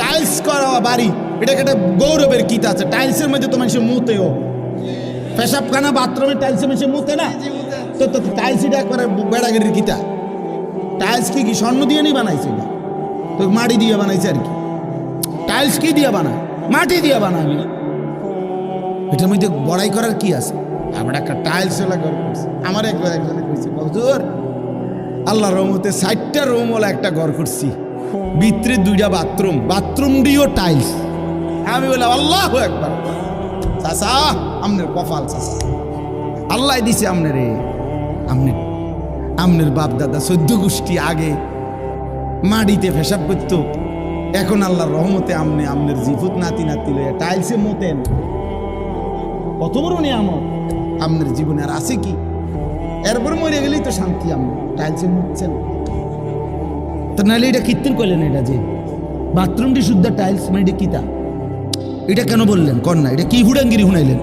Tiles করা বাড়ি, এটাকে একটা গৌরবের কিতা আছে। টাইলসের মধ্যে তো মানুষের মুতেও, পেশাবখানা বাথরুমে টাইলসের মানুষের মুতে না, তো তো টাইলস এটা একবারে বেড়াগিরির কিতা। টাইলস কি স্বর্ণ দিয়ে নি বানাইছে? এটা তো মাটি দিয়ে বানাইছে আর কি। টাইলস কি দিয়ে বানায়? মাটি দিয়ে বানাবি না। এটার মধ্যে বড়াই করার কি আছে? আমরা একটা টাইলস এলা ঘর করছি। আমার একজনে কইছে, হুজুর আল্লাহ রহমতে 60টা রুম ওলা একটা ঘর করছি, ভিতরে 2টা বাথরুম, বাথরুম দিয়েও টাইলস। আমি বললাম আল্লাহু আকবার। চাচা আমনের কপাল চাচা, আল্লাহ দিছে আমনে রে। আমনের বাপ দাদা 14 গোষ্ঠী আগে মাটিতে পেশাব করতো, এখন আল্লাহর রহমতে আমনের জিফুত নাতি নাতি লইয়া টাইলসে মতেন। কত বড় নিয়ামত আমনের জীবনে, আর আছে কি? এরপর মরে গেলেই তো শান্তি। আমি টাইলসে মুতছেন তো, নাহলে এটা কীর্তন করলেন? এটা যে বাথরুমটি শুদ্ধ টাইলস, মানে এটা কিতা? এটা কেন বললেন? কর না, এটা কি হুড়াঙ্গিরি হুনাইলেন?